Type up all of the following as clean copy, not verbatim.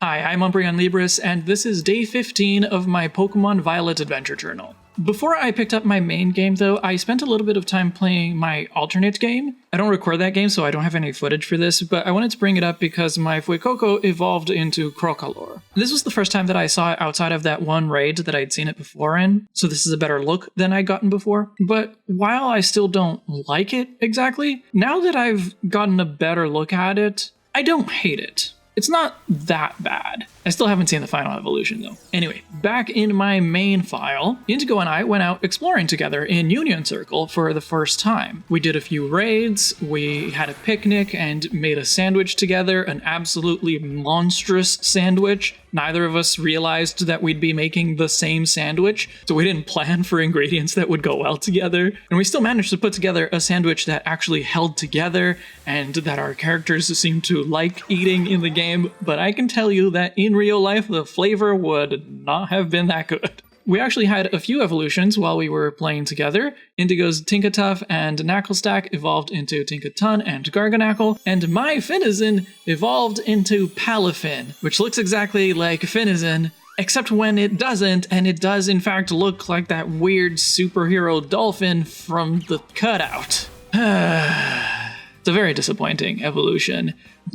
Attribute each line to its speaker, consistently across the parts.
Speaker 1: Hi, I'm Umbreon Libris, and this is day 15 of my Pokemon Violet Adventure Journal. Before I picked up my main game, though, I spent a little bit of time playing my alternate game. I don't record that game, so I don't have any footage for this, but I wanted to bring it up because my Fuecoco evolved into Crocalor. This was the first time that I saw it outside of that one raid that I'd seen it before in, so this is a better look than I'd gotten before. But while I still don't like it exactly, now that I've gotten a better look at it, I don't hate it. It's not that bad. I still haven't seen the final evolution though. Anyway, back in my main file, Indigo and I went out exploring together in Union Circle for the first time. We did a few raids, we had a picnic and made a sandwich together, an absolutely monstrous sandwich. Neither of us realized that we'd be making the same sandwich, so we didn't plan for ingredients that would go well together. And we still managed to put together a sandwich that actually held together and that our characters seemed to like eating in the game, but I can tell you that in real life, the flavor would not have been that good. We actually had a few evolutions while we were playing together. Indigo's Tinkatuff and Knacklestack evolved into Tinkatun and Garganacl, and my Finizen evolved into Palafin, which looks exactly like Finizen, except when it doesn't, and it does in fact look like that weird superhero dolphin from the cutout. It's a very disappointing evolution.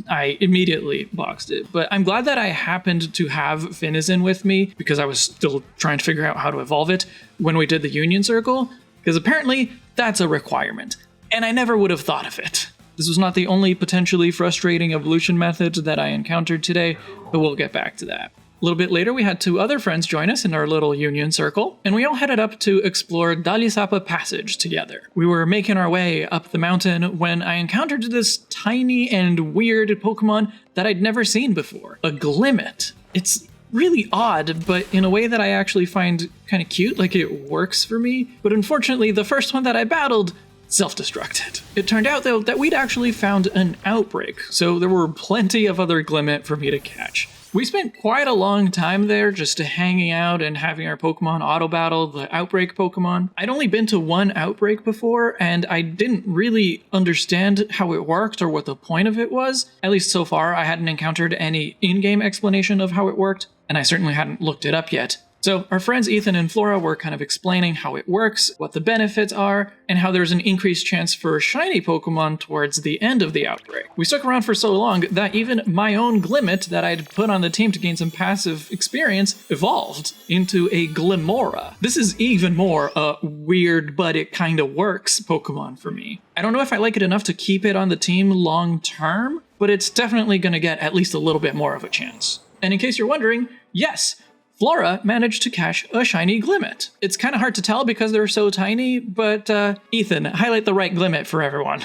Speaker 1: I immediately boxed it, but I'm glad that I happened to have Finizen with me because I was still trying to figure out how to evolve it when we did the Union Circle, because apparently that's a requirement, and I never would have thought of it. This was not the only potentially frustrating evolution method that I encountered today, but we'll get back to that. A little bit later, we had two other friends join us in our little Union Circle, and we all headed up to explore Dalisapa Passage together. We were making our way up the mountain when I encountered this tiny and weird Pokemon that I'd never seen before, a Glimmet. It's really odd, but in a way that I actually find kind of cute, like it works for me. But unfortunately, the first one that I battled self-destructed. It turned out, though, that we'd actually found an outbreak, so there were plenty of other Glimmet for me to catch. We spent quite a long time there just hanging out and having our Pokemon auto-battle the Outbreak Pokemon. I'd only been to one Outbreak before, and I didn't really understand how it worked or what the point of it was. At least so far, I hadn't encountered any in-game explanation of how it worked, and I certainly hadn't looked it up yet. So our friends Ethan and Flora were kind of explaining how it works, what the benefits are, and how there's an increased chance for shiny Pokemon towards the end of the outbreak. We stuck around for so long that even my own Glimmet that I'd put on the team to gain some passive experience evolved into a Glimmora. This is even more a weird but it kinda works Pokemon for me. I don't know if I like it enough to keep it on the team long term, but it's definitely gonna get at least a little bit more of a chance. And in case you're wondering, yes, Flora managed to catch a shiny Glimmet. It's kind of hard to tell because they're so tiny, but Ethan, highlight the right Glimmet for everyone.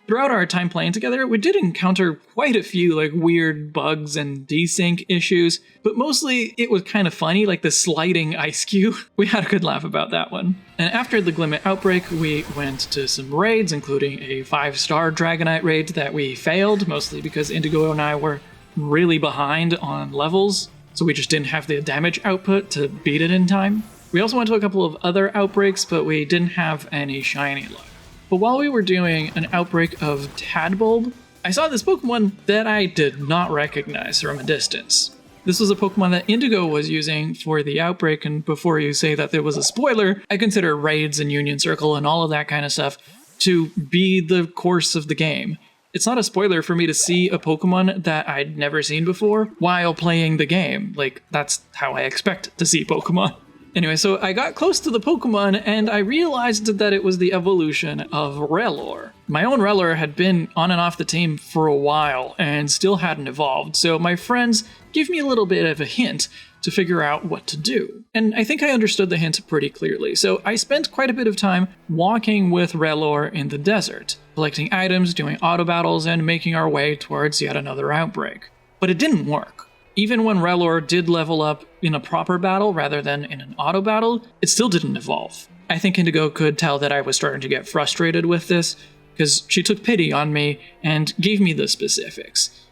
Speaker 1: Throughout our time playing together, we did encounter quite a few weird bugs and desync issues, but mostly it was kind of funny, like the sliding ice cube. We had a good laugh about that one. And after the Glimmet outbreak, we went to some raids, including a 5-star Dragonite raid that we failed, mostly because Indigo and I were really behind on levels. So we just didn't have the damage output to beat it in time. We also went to a couple of other outbreaks, but we didn't have any shiny luck. But while we were doing an outbreak of Tadbulb, I saw this Pokemon that I did not recognize from a distance. This was a Pokemon that Indigo was using for the outbreak, and before you say that there was a spoiler, I consider raids and Union Circle and all of that kind of stuff to be the course of the game. It's not a spoiler for me to see a Pokemon that I'd never seen before while playing the game. That's how I expect to see Pokemon. Anyway, so I got close to the Pokemon and I realized that it was the evolution of Rellor. My own Rellor had been on and off the team for a while and still hadn't evolved, so my friends gave me a little bit of a hint to figure out what to do. And I think I understood the hint pretty clearly, so I spent quite a bit of time walking with Rellor in the desert, collecting items, doing auto battles, and making our way towards yet another outbreak. But it didn't work. Even when Rellor did level up in a proper battle rather than in an auto battle, it still didn't evolve. I think Indigo could tell that I was starting to get frustrated with this, because she took pity on me and gave me the specifics.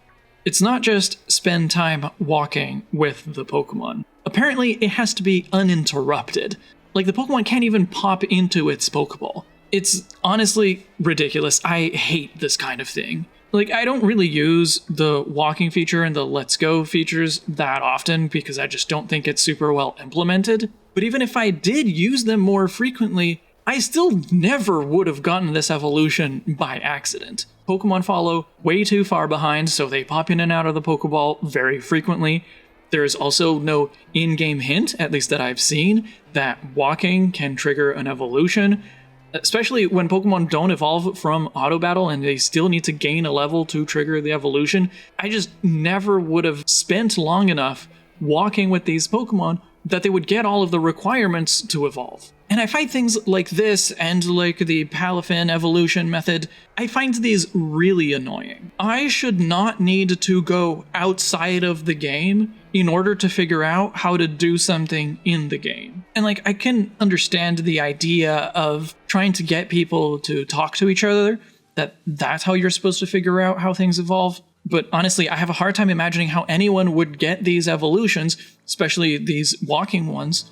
Speaker 1: It's not just spend time walking with the Pokemon. Apparently, it has to be uninterrupted. The Pokemon can't even pop into its Pokeball. It's honestly ridiculous. I hate this kind of thing. Like, I don't really use the walking feature and the let's go features that often because I just don't think it's super well implemented. But even if I did use them more frequently, I still never would have gotten this evolution by accident. Pokemon follow way too far behind, so they pop in and out of the Pokeball very frequently. There's also no in-game hint, at least that I've seen, that walking can trigger an evolution, especially when Pokemon don't evolve from Auto Battle and they still need to gain a level to trigger the evolution. I just never would have spent long enough walking with these Pokemon that they would get all of the requirements to evolve. And I find things like this and like the Palafin evolution method, I find these really annoying. I should not need to go outside of the game in order to figure out how to do something in the game. And like, I can understand the idea of trying to get people to talk to each other, that's how you're supposed to figure out how things evolve. But honestly, I have a hard time imagining how anyone would get these evolutions, especially these walking ones,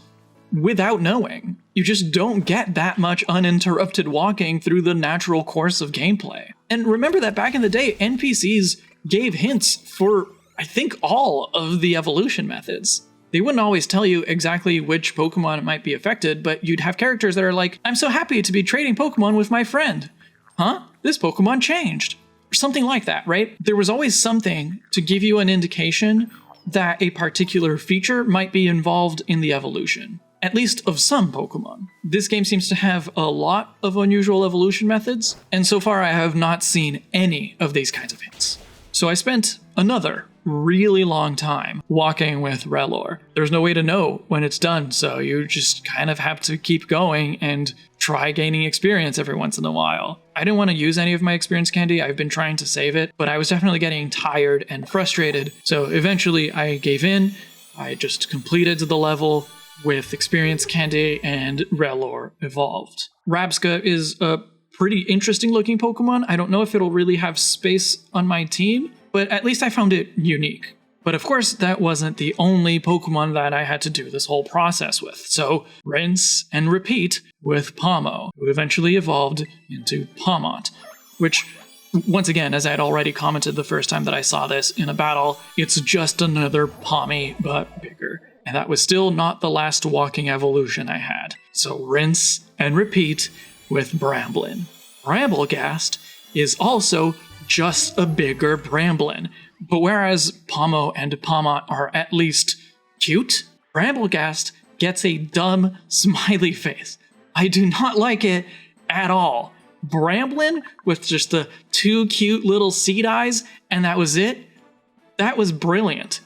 Speaker 1: without knowing. You just don't get that much uninterrupted walking through the natural course of gameplay. And remember that back in the day, NPCs gave hints for, I think, all of the evolution methods. They wouldn't always tell you exactly which Pokemon might be affected, but you'd have characters that are like, I'm so happy to be trading Pokemon with my friend. Huh? This Pokemon changed. Or something like that, right? There was always something to give you an indication that a particular feature might be involved in the evolution. At least of some Pokemon. This game seems to have a lot of unusual evolution methods, and so far I have not seen any of these kinds of hints. So I spent another really long time walking with Relor. There's no way to know when it's done, so you just kind of have to keep going and try gaining experience every once in a while. I didn't want to use any of my experience candy, I've been trying to save it, but I was definitely getting tired and frustrated, so eventually I gave in. I just completed the level with experience candy and Relor evolved. Rabsca is a pretty interesting looking Pokemon. I don't know if it'll really have space on my team, but at least I found it unique. But of course, that wasn't the only Pokemon that I had to do this whole process with. So rinse and repeat with Pawmot, who eventually evolved into Pawmot, which, once again, as I had already commented the first time that I saw this in a battle, it's just another Pawmi, but bigger. And that was still not the last walking evolution I had. So rinse and repeat with Bramblin. Brambleghast is also just a bigger Bramblin. But whereas Pawmot and Pawmot are at least cute, Brambleghast gets a dumb smiley face. I do not like it at all. Bramblin with just the two cute little seed eyes, and that was it? That was brilliant.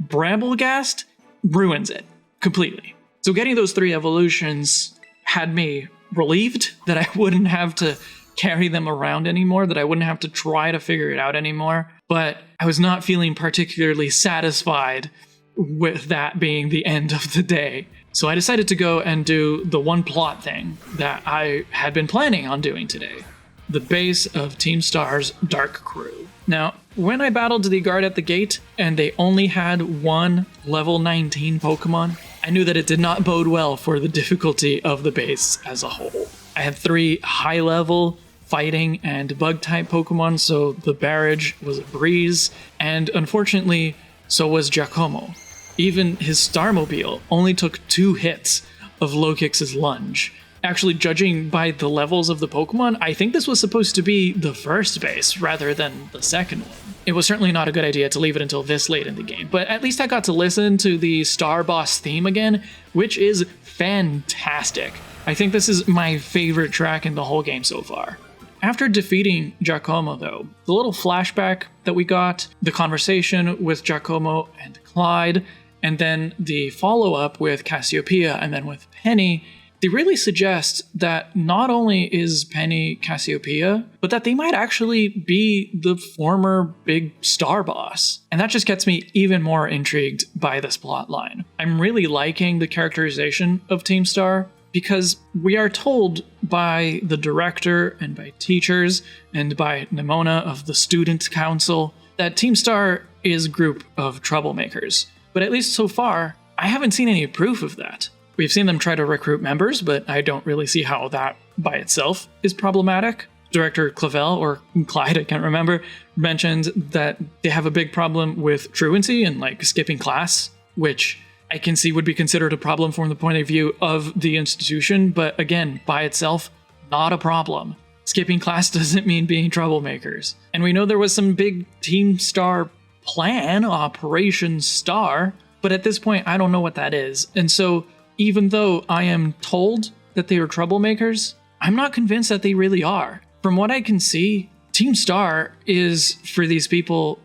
Speaker 1: Brambleghast ruins it completely. So getting those three evolutions had me relieved that I wouldn't have to carry them around anymore, that I wouldn't have to try to figure it out anymore. But I was not feeling particularly satisfied with that being the end of the day. So I decided to go and do the one plot thing that I had been planning on doing today. The base of Team Star's Dark Crew. Now, when I battled the guard at the gate and they only had one level 19 Pokemon, I knew that it did not bode well for the difficulty of the base as a whole. I had 3 high-level fighting and bug-type Pokemon, so the barrage was a breeze, and unfortunately, so was Giacomo. Even his Starmobile only took 2 hits of Lokix's lunge. Actually, judging by the levels of the Pokemon, I think this was supposed to be the first base rather than the second one. It was certainly not a good idea to leave it until this late in the game, but at least I got to listen to the Star Boss theme again, which is fantastic. I think this is my favorite track in the whole game so far. After defeating Giacomo, though, the little flashback that we got, the conversation with Giacomo and Clyde, and then the follow-up with Cassiopeia and then with Penny, they really suggest that not only is Penny Cassiopeia, but that they might actually be the former big star boss. And that just gets me even more intrigued by this plotline. I'm really liking the characterization of Team Star, because we are told by the director and by teachers and by Nimona of the Student Council that Team Star is a group of troublemakers. But at least so far, I haven't seen any proof of that. We've seen them try to recruit members, but I don't really see how that by itself is problematic. Director Clavel, or Clyde, I can't remember, mentioned that they have a big problem with truancy and like skipping class, which I can see would be considered a problem from the point of view of the institution, but again, by itself, not a problem. Skipping class doesn't mean being troublemakers. And we know there was some big Team Star plan, Operation Star, but at this point, I don't know what that is. And so, even though I am told that they are troublemakers, I'm not convinced that they really are. From what I can see, Team Star is, for these people,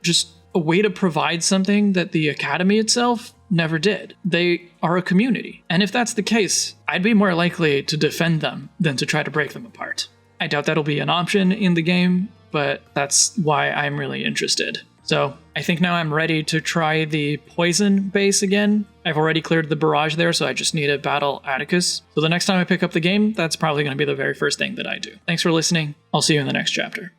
Speaker 1: just a way to provide something that the Academy itself never did. They are a community. And if that's the case, I'd be more likely to defend them than to try to break them apart. I doubt that'll be an option in the game, but that's why I'm really interested. So I think now I'm ready to try the poison base again. I've already cleared the barrage there, so I just need to battle Atticus. So the next time I pick up the game, that's probably going to be the very first thing that I do. Thanks for listening. I'll see you in the next chapter.